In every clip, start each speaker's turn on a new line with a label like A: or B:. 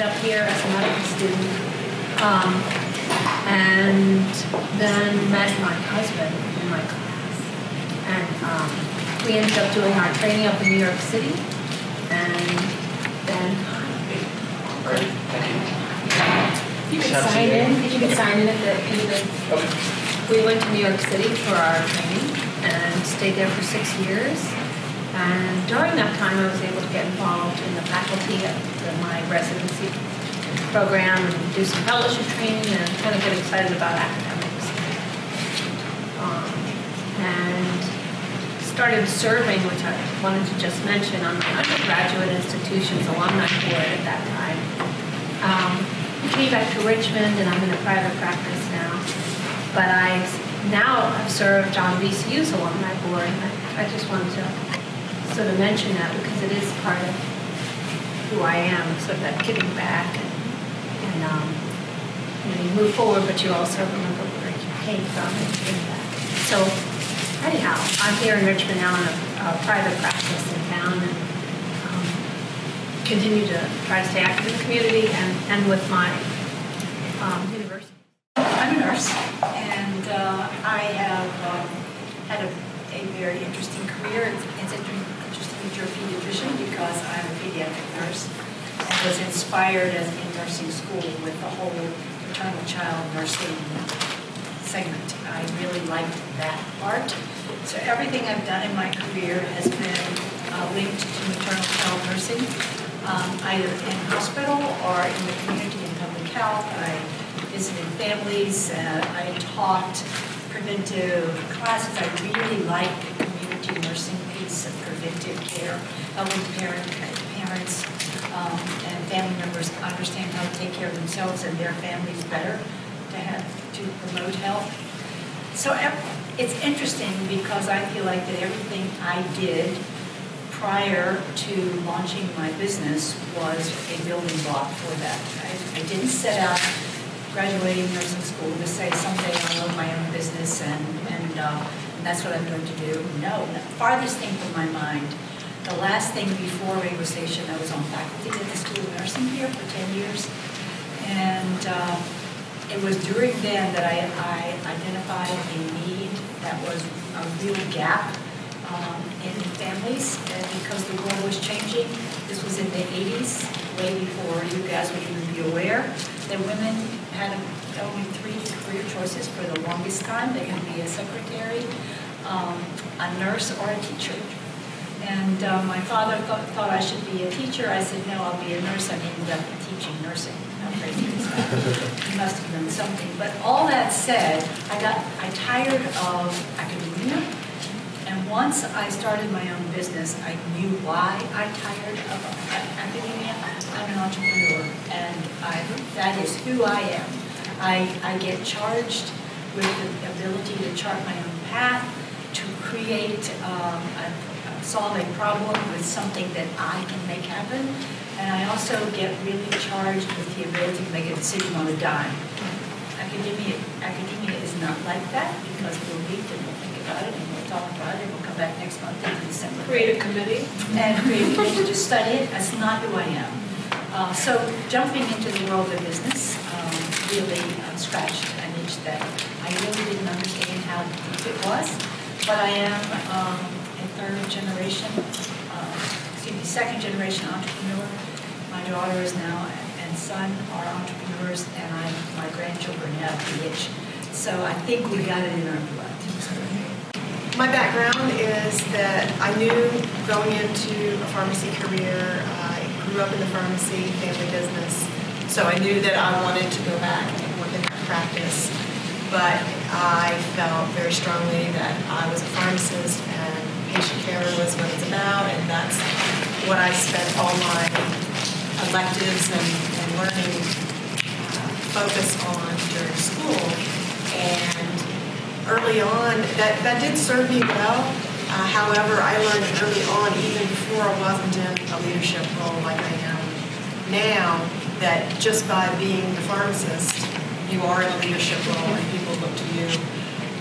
A: up here as a medical student, and then met my husband in my class. And we ended up doing our training up in New York City, and then
B: Great, thank you.
A: you could sign in. You could sign in at the end of the.
B: Okay.
A: We went to New York City for our training and stayed there for 6 years. And during that time, I was able to get involved in the faculty of my residency program and do some fellowship training and kind of get excited about academics. And started serving, which I wanted to just mention, on my undergraduate institution's alumni board at that time. Came back to Richmond, and I'm in a private practice now. But I now have served on VCU's alumni board, and I just wanted to sort of mention that because it is part of who I am, sort of that giving back, and you move forward, but you also remember where you came from and that. So anyhow, I'm here in Richmond now in a private practice in town, and continue to try to stay active in the community and with my university.
C: I'm a nurse, and I have had a very interesting career. It's interesting that you're a pediatrician because I'm a pediatric nurse and was inspired in nursing school with the whole maternal child nursing segment. I really liked that part. So everything I've done in my career has been linked to maternal child nursing, either in hospital or in the community in public health. I visited families, I taught preventive classes. I really like the community nursing piece of preventive care, helping parents and family members understand how to take care of themselves and their families better to promote health. So it's interesting because I feel like that everything I did prior to launching my business was a building block for that. I didn't set out graduating nursing school to say someday I'll own my own business and that's what I'm going to do. No, the farthest thing from my mind. The last thing before regularization, I was on faculty at the School of Nursing here for 10 years. And it was during then that I identified a need that was a real gap in families, and because the world was changing. This was in the 80s, way before you guys would even be aware that women had only 3 career choices for the longest time. They could be a secretary, a nurse, or a teacher. And my father thought I should be a teacher. I said, no, I'll be a nurse. I ended up teaching nursing. How crazy is that? He must have done something. But all that said, I tired of academia. And once I started my own business, I knew why I tired of academia. I'm an entrepreneur, and that is who I am. I get charged with the ability to chart my own path, to create, solve a problem with something that I can make happen. And I also get really charged with the ability to make a decision on a dime. Academia is not like that because we'll meet and we'll think about it and we'll talk about it and we'll come back next month in December.
A: Create a committee.
C: And create a committee to study it. That's not who I am. So jumping into the world of business really scratched an itch that I really didn't understand how deep it was. But I am second generation entrepreneur. My daughter is now and son are entrepreneurs, and my grandchildren have the itch. So I think we got it in our blood.
D: My background is that I knew going into a pharmacy career, I grew up in the pharmacy family business, so I knew that I wanted to go back and work in that practice. But I felt very strongly that I was a pharmacist and patient care was what it's about, and that's what I spent all my electives and learning focus on during school. And early on, that did serve me well. However, I learned early on, even before I wasn't in a leadership role like I am now, that just by being the pharmacist, you are in a leadership role and people look to you.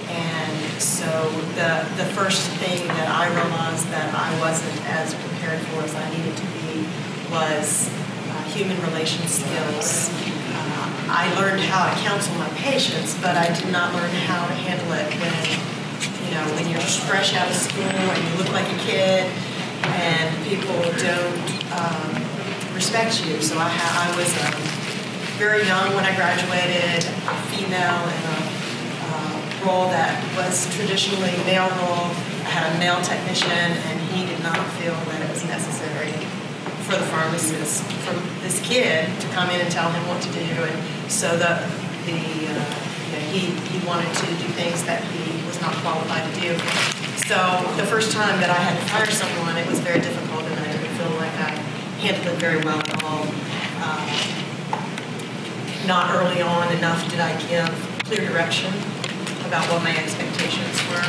D: And so the first thing that I realized that I wasn't as prepared for as I needed to be was human relation skills. I learned how to counsel my patients, but I did not learn how to handle it when you're fresh out of school and you look like a kid and people don't respect you. So I was very young when I graduated, a female in a role that was traditionally male role. I had a male technician, and he did not feel that it was necessary for the pharmacist, for this kid to come in and tell him what to do. And so he wanted to do things that he was not qualified to do. So the first time that I had to fire someone, it was very difficult, and I didn't feel like I handled it very well at all. Not early on enough did I give clear direction about what my expectations were.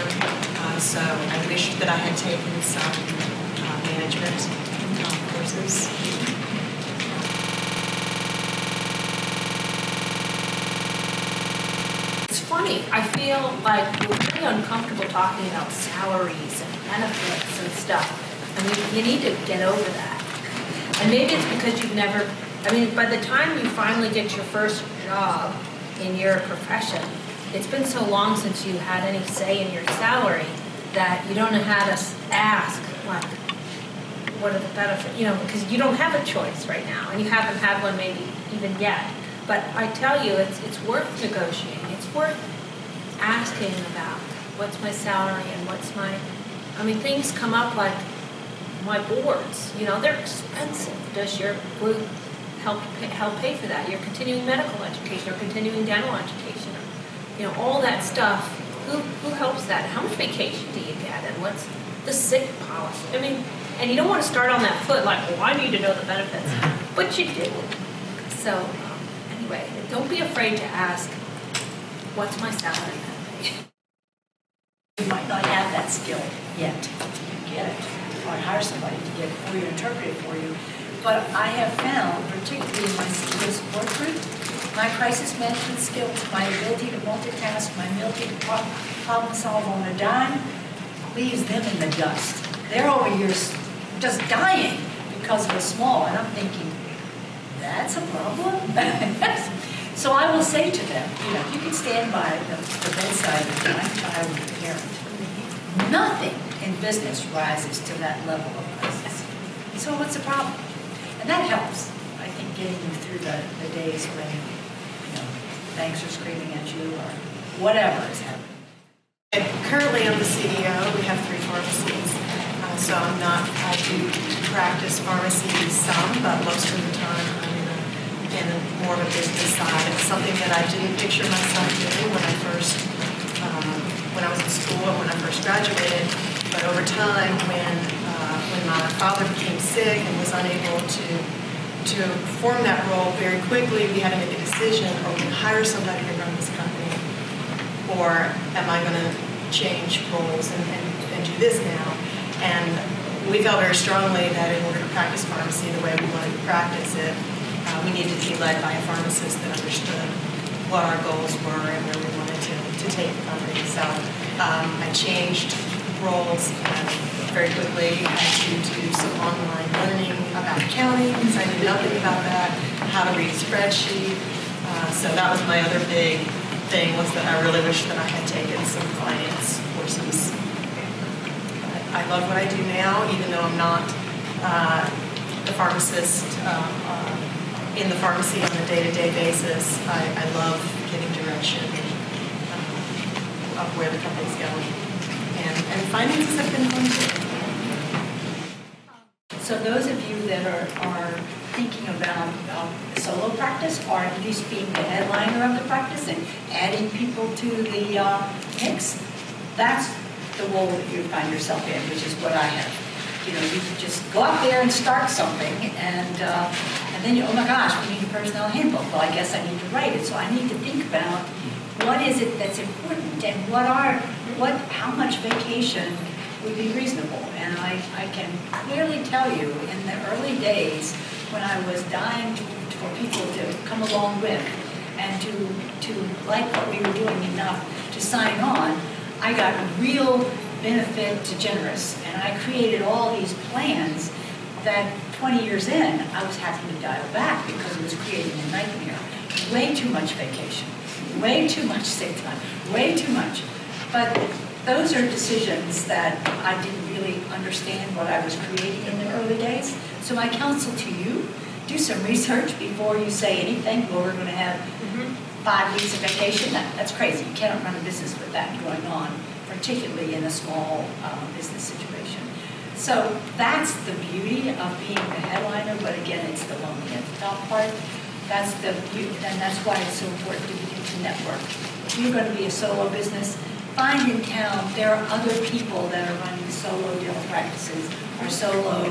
D: So I wish that I had taken some management courses.
A: It's funny, I feel like we're really uncomfortable talking about salaries and benefits and stuff. I mean, you need to get over that. And maybe it's because you've never, by the time you finally get your first job in your profession, it's been so long since you had any say in your salary that you don't know how to ask, like, what are the benefits, because you don't have a choice right now, and you haven't had one maybe even yet. But I tell you, it's worth negotiating. It's worth asking about what's my salary and what's my, things come up like my boards, they're expensive. Does your group help pay for that? Your continuing medical education or continuing dental education? All that stuff, who helps that? How much vacation do you get? And what's the sick policy? And you don't want to start on that foot like, well, I need to know the benefits. But you do. So, anyway, don't be afraid to ask, what's my salary?
C: You might not have that skill yet. You get it. Or hire somebody to get it for you, interpret it for you. But I have found, particularly in my skill support group, my crisis management skills, my ability to multitask, my ability to problem solve on a dime, leaves them in the dust. They're over here just dying because of a small, and I'm thinking, that's a problem? So I will say to them, if you can stand by the bedside of a dying child with a parent, nothing in business rises to that level of crisis. So what's the problem? And that helps, I think, getting you through the days when banks are screaming at you or whatever is happening.
D: And currently I'm the CEO. We have 3 pharmacies. So I do practice pharmacy some, but most of the time I'm in more of a business side. It's something that I didn't picture myself doing when I was in school and when I first graduated. But over time, when my father became sick and was unable to perform that role very quickly, we had to make a decision: are we going to hire somebody to run this company, or am I going to change roles and do this now? And we felt very strongly that in order to practice pharmacy the way we wanted to practice it, we needed to be led by a pharmacist that understood what our goals were and where we wanted to take the company. So I changed roles very quickly. I had to do some online learning about accounting because I knew nothing about that, how to read a spreadsheet. So that was my other big thing, was that I really wish that I had taken some finance courses. I love what I do now, even though I'm not the pharmacist in the pharmacy on a day-to-day basis. I love giving direction of where the company's going. And finances have been fun too.
C: So those of you that are thinking about solo practice, or at least being the headliner of the practice and adding people to the mix, that's the role that you find yourself in, which is what I have. You just go out there and start something, and then oh my gosh, we need a personnel handbook. Well, I guess I need to write it. So I need to think about what is it that's important, and how much vacation would be reasonable. And I can clearly tell you, in the early days when I was dying for people to come along with and to like what we were doing enough to sign on, I got real benefit to generous, and I created all these plans that 20 years in, I was having to dial back because it was creating a nightmare. Way too much vacation, way too much sick time, way too much. But those are decisions that I didn't really understand what I was creating in the early days. So my counsel to you, do some research before you say anything. Well, we're going to have 5 weeks of vacation. That's crazy. You cannot run a business with that going on, particularly in a small business situation. So that's the beauty of being the headliner, but again, it's the lonely at the top part. That's the beauty, and that's why it's so important to begin to network. If you're going to be a solo business, find in town there are other people that are running solo dental practices or solo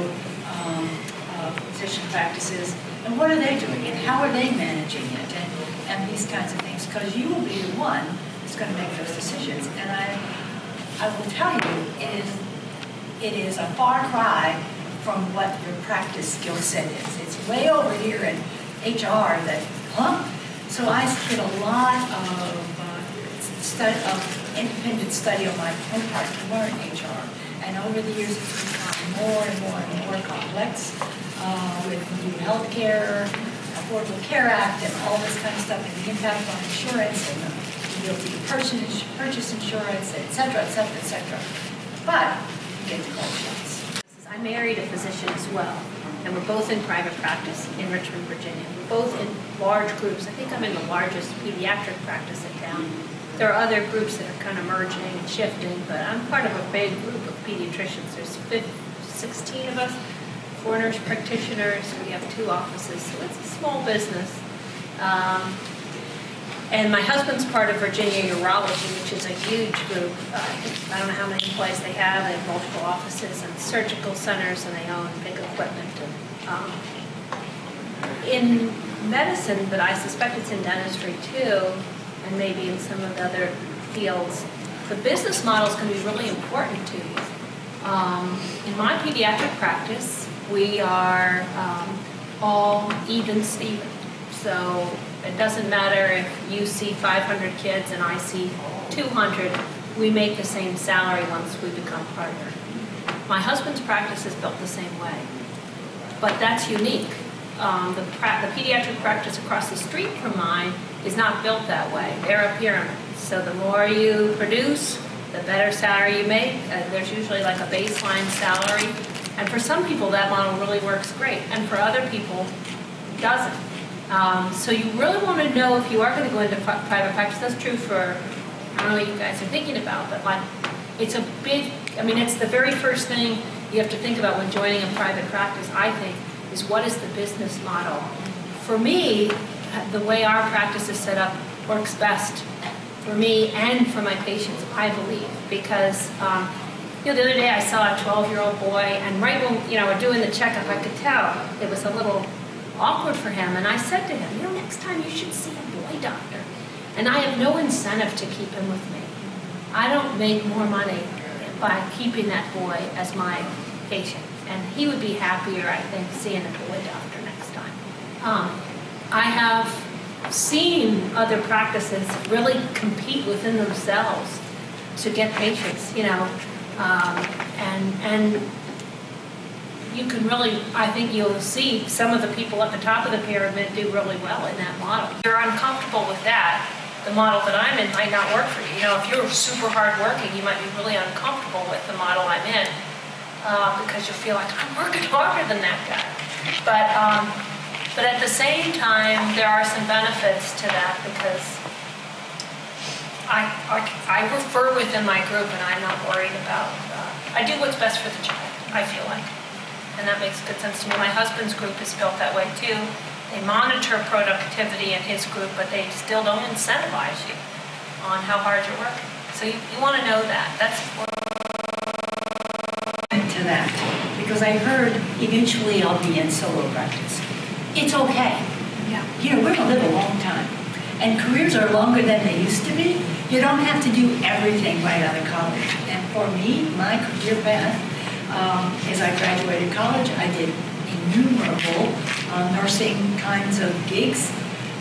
C: physician practices, and what are they doing, and how are they managing it, and these kinds of things, because you will be the one that's going to make those decisions. And I will tell you, it is a far cry from what your practice skill set is. It's way over here in HR that, So I did a lot of independent study on my own part to learn HR. And over the years, it's become more and more and more complex with new healthcare, Affordable Care Act, and all this kind of stuff, and the impact on insurance, and the ability to purchase insurance, et cetera, et cetera, et cetera. But you get to call shots.
A: I married a physician as well, and we're both in private practice in Richmond, Virginia. We're both in large groups. I think I'm in the largest pediatric practice in town. There are other groups that are kind of merging and shifting, but I'm part of a big group of pediatricians. There's 16 of us, 4 nurse practitioners. We have 2 offices, so it's a small business. And my husband's part of Virginia Urology, which is a huge group. I don't know how many employees they have. They have multiple offices and surgical centers, and they own big equipment. And, in medicine, but I suspect it's in dentistry too, and maybe in some of the other fields, the business models can be really important to you. In my pediatric practice, we are all even Steven. So it doesn't matter if you see 500 kids and I see 200, we make the same salary once we become partner. My husband's practice is built the same way, but that's unique. The pediatric practice across the street from mine is not built that way. They're a pyramid. So the more you produce, the better salary you make. There's usually like a baseline salary. And for some people, that model really works great. And for other people, it doesn't. So you really want to know if you are going to go into private practice. That's true for, I don't know what you guys are thinking about, but like, it's a big, it's the very first thing you have to think about when joining a private practice, I think, is what is the business model? For me, the way our practice is set up works best for me and for my patients, I believe, because the other day I saw a 12-year-old boy, and right when we're doing the checkup, I could tell it was a little awkward for him, and I said to him, next time you should see a boy doctor, and I have no incentive to keep him with me. I don't make more money by keeping that boy as my patient, and he would be happier, I think, seeing a boy doctor next time. I have seen other practices really compete within themselves to get patients, and you can really, I think you'll see some of the people at the top of the pyramid do really well in that model. If you're uncomfortable with that, the model that I'm in might not work for you. If you're super hardworking, you might be really uncomfortable with the model I'm in because you'll feel like I'm working harder than that guy. But at the same time, there are some benefits to that because I refer within my group, and I'm not worried about. I do what's best for the child, I feel like. And that makes good sense to me. My husband's group is built that way too. They monitor productivity in his group, but they still don't incentivize you on how hard you're working. So you want to know that. That's important.
C: To that, because I heard eventually I'll be in solo practice. It's okay.
A: Yeah.
C: We're going to live a long time. And careers are longer than they used to be. You don't have to do everything right out of college. And for me, my career path, as I graduated college, I did innumerable nursing kinds of gigs.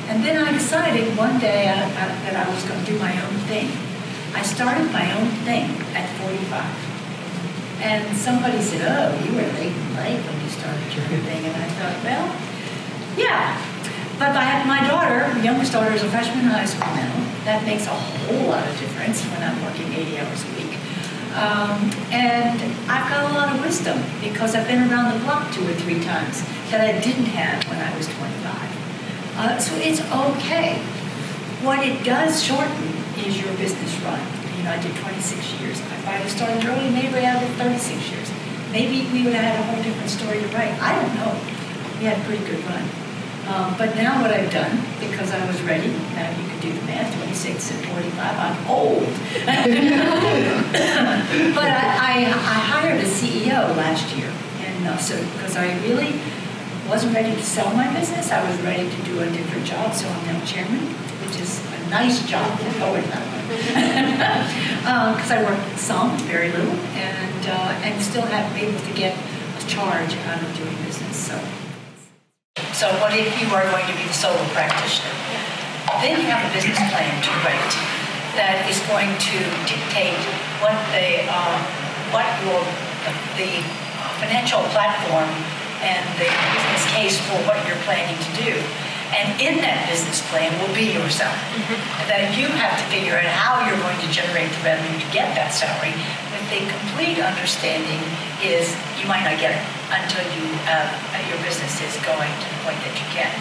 C: And then I decided one day that I was going to do my own thing. I started my own thing at 45. And somebody said, oh, you were late in life when you started your thing. And I thought, well, yeah. But I have my daughter, the youngest daughter, is a freshman in high school now. That makes a whole lot of difference when I'm working 80 hours a week. And I've got a lot of wisdom because I've been around the block 2 or 3 times that I didn't have when I was 25. So it's okay. What it does shorten is your business run. You know, I did 26 years. If I had started early, maybe I had 36 years. Maybe we would have had a whole different story to write. I don't know. We had a pretty good run. But now what I've done, because I was ready, now you can do the math, 26 and 45, I'm old. But I hired a CEO last year. And so, because I really wasn't ready to sell my business, I was ready to do a different job, so I'm now chairman, which is a nice job. Go with that one. Because I worked some, very little, and still have been able to get a charge out of doing business. So what if you are going to be the solo practitioner? Then you have a business plan to write that is going to dictate what the financial platform and the business case for what you're planning to do. And in that business plan will be your salary. That you have to figure out how you're going to generate the revenue to get that salary. With the complete understanding is you might not get it until your business is going to the point that you can.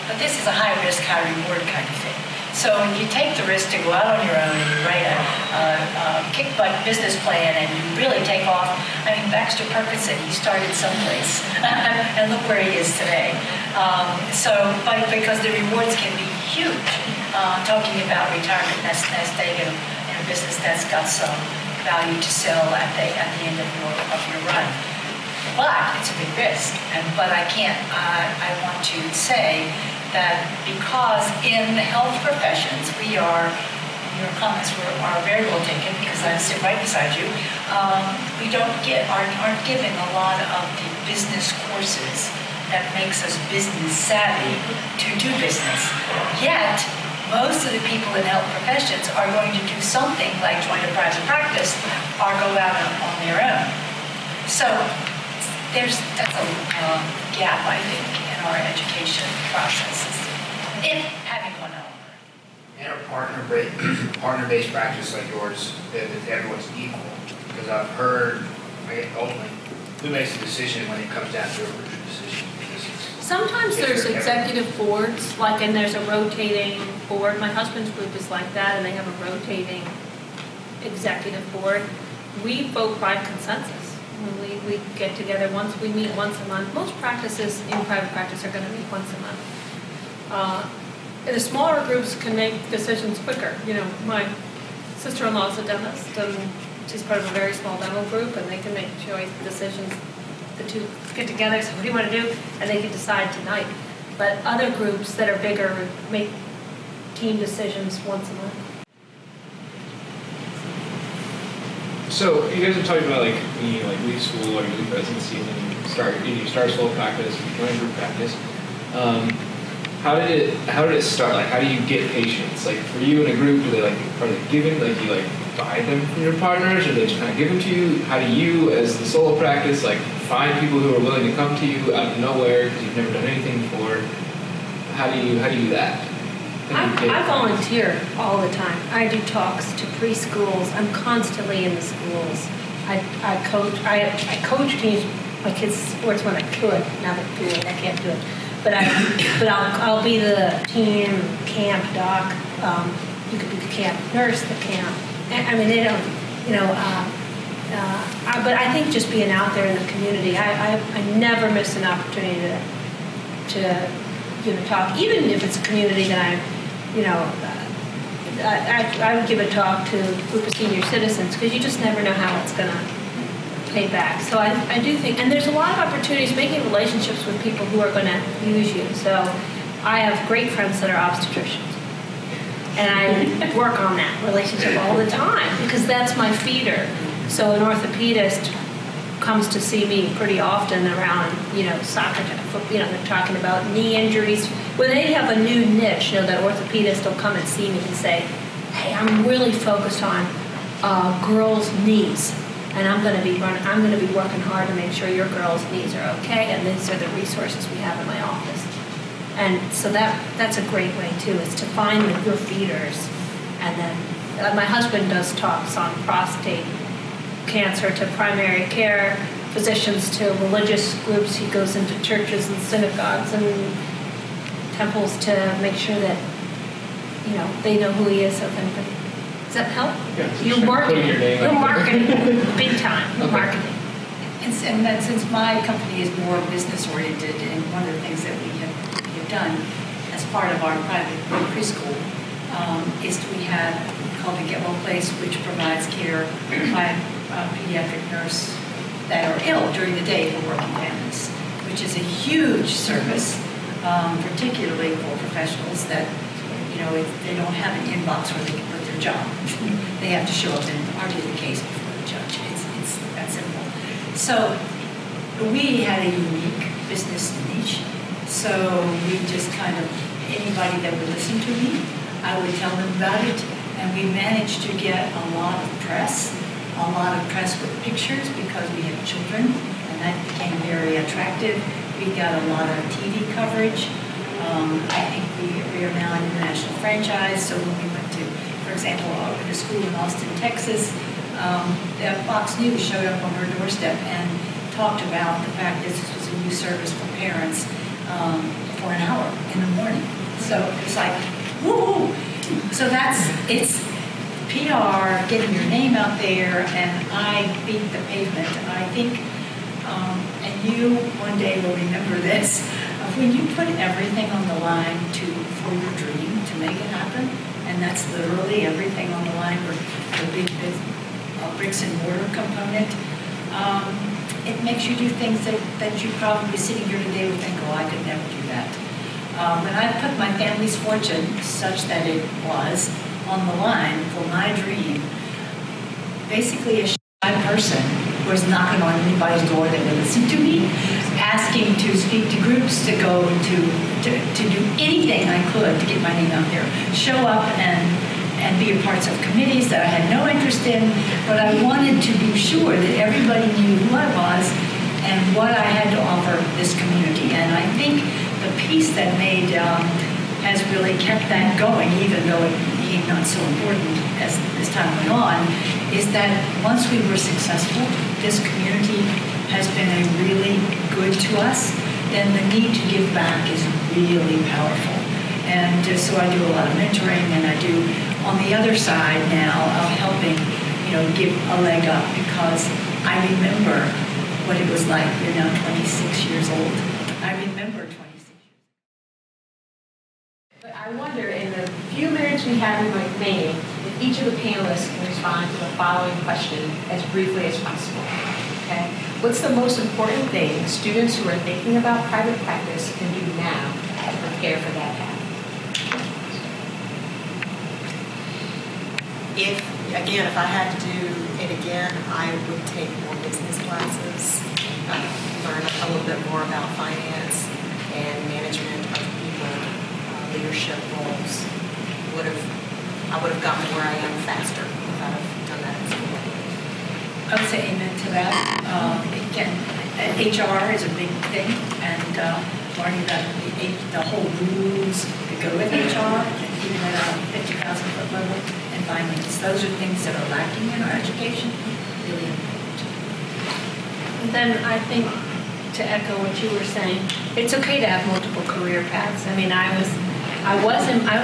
C: But this is a high risk, high reward kind of thing. So if you take the risk to go out on your own and you write a kick butt business plan and you really take off. I mean, Baxter Perkinson, he started someplace and look where he is today. But because the rewards can be huge, talking about retirement nest egg in a business that's got some value to sell at the end of your run. But it's a big risk. But I want to say that because in the health professions, your comments are very well taken because I sit right beside you. We aren't given a lot of the business courses that makes us business savvy to do business. Yet, most of the people in health professions are going to do something like join a private practice or go out on their own. So that's a gap, I think, in our education processes, if having one element.
B: And a partner-based practice like yours, that everyone's equal. Because I've heard, ultimately, who makes the decision when it comes down to a crucial decision?
A: Sometimes there's executive boards, and there's a rotating board. My husband's group is like that, and they have a rotating executive board. We vote by consensus. We get together we meet once a month. Most practices in private practice are going to meet once a month. The smaller groups can make decisions quicker. You know, my sister-in-law is a dentist, and she's part of a very small dental group, and they can make choice decisions. The two get together, so what do you want to do? And they can decide tonight. But other groups that are bigger make team decisions once a month.
E: So you guys are talking about when you leave school or you leave residency and then you start solo practice, you join group practice. How did it start? How do you get patients? For you in a group, are they given? You buy them from your partners, or they just kind of give them to you? How do you, as the solo practice, find people who are willing to come to you out of nowhere because you've never done anything before? How do you do that?
A: I volunteer all the time. I do talks to preschools. I'm constantly in the schools. I coach. I coach teams. My kids' sports when I could. Now that I can't do it. But I'll be the team camp doc. You could be the camp nurse, the camp. I mean, they don't. But I think just being out there in the community, I never miss an opportunity to give a talk, even if it's a community that I would give a talk to a group of senior citizens because you just never know how it's going to pay back. So I do think, and there's a lot of opportunities making relationships with people who are going to use you. So I have great friends that are obstetricians. And I work on that relationship all the time because that's my feeder. So an orthopedist comes to see me pretty often around, soccer, they're talking about knee injuries. When they have a new niche, that orthopedist will come and see me and say, hey, I'm really focused on girls' knees. and I'm going to be working hard to make sure your girls' needs are okay, and these are the resources we have in my office. And so that's a great way too, is to find your feeders. And then my husband does talks on prostate cancer to primary care physicians, to religious groups. He goes into churches and synagogues and temples to make sure that they know who he is. So if anybody, does that help?
E: Yeah,
A: You're marketing. You're marketing big time.
E: Okay.
A: Marketing.
C: And then since my company is more business oriented, and one of the things that we have done as part of our private preschool is we have called the Get Well Place, which provides care by a pediatric nurse that are ill during the day for working families, which is a huge service, particularly for professionals that, if they don't have an inbox where they can put their job. They have to show up and argue the case before the judge. It's that simple. So we had a unique business niche. So we just kind of, anybody that would listen to me, I would tell them about it. And we managed to get a lot of press with pictures because we have children, and that became very attractive. We got a lot of TV coverage. I think we are now an international franchise. So when we went to, for example, a school in Austin, Texas, Fox News showed up on her doorstep and talked about the fact that this was a new service for parents for an hour in the morning. So it's like, woo! So it's PR, getting your name out there, and I beat the pavement. I think, and you one day will remember this, when you put everything on the line for your dream to make it happen, and that's literally everything on the line for the big bricks and mortar component, it makes you do things that you probably sitting here today would think, oh, I could never do that. When I put my family's fortune, such that it was, on the line for my dream, basically a shy person was knocking on anybody's door that would listen to me, asking to speak to groups, to go to do anything I could to get my name out there, show up and be a part of committees that I had no interest in, but I wanted to be sure that everybody knew who I was and what I had to offer this community. And I think the piece that has really kept that going, even though it became not so important as time went on, is that once we were successful, this community has been really good to us, then the need to give back is really powerful. And so I do a lot of mentoring, and I do, on the other side now, of helping, give a leg up, because I remember what it was like. You're now 26 years old. I remember 26 years.
F: But I wonder, in the few minutes we have remaining, if each of the panelists can respond to the following question as briefly as possible. Okay? What's the most important thing students who are thinking about private practice can do now to prepare for that path?
D: If I had to do it again, I would take more business classes, learn a little bit more about finance and management of people, leadership roles. I would have gotten where I am faster if I'd have done that in school.
C: I would say amen to that. Again, HR is a big thing, and learning about the whole rules that go with HR, and even at a 50,000-foot level, and finance. Those are things that are lacking in our education, really important.
A: And then I think, to echo what you were saying, it's okay to have multiple career paths. I mean, I was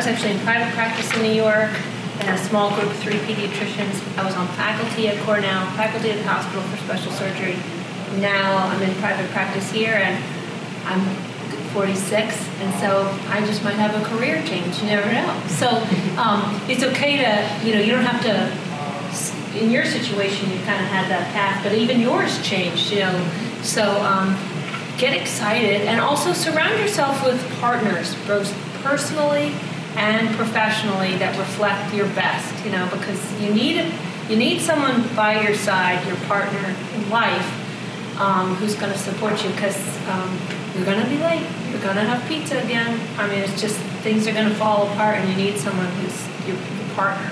A: actually in private practice in New York, in a small group of 3 pediatricians. I was on faculty at Cornell, faculty at the hospital for special surgery. Now I'm in private practice here, and I'm 46, and so I just might have a career change. You never know. So it's okay to, you don't have to, in your situation, you kind of had that path, but even yours changed, So get excited, and also surround yourself with partners, both personally and professionally, that reflect your best, because you need someone by your side, your partner in life, who's going to support you, because you're going to be late. You're going to have pizza again. I mean, it's just, things are going to fall apart, and you need someone who's your partner.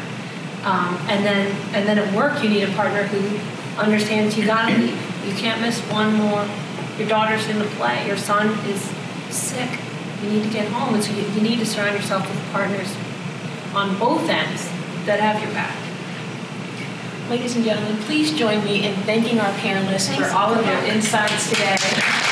A: And then at work, you need a partner who understands you gotta leave. You can't miss one more. Your daughter's in the play, your son is sick, you need to get home. And so you need to surround yourself with partners on both ends that have your back.
F: Ladies and gentlemen, please join me in thanking our panelists for all of their insights today.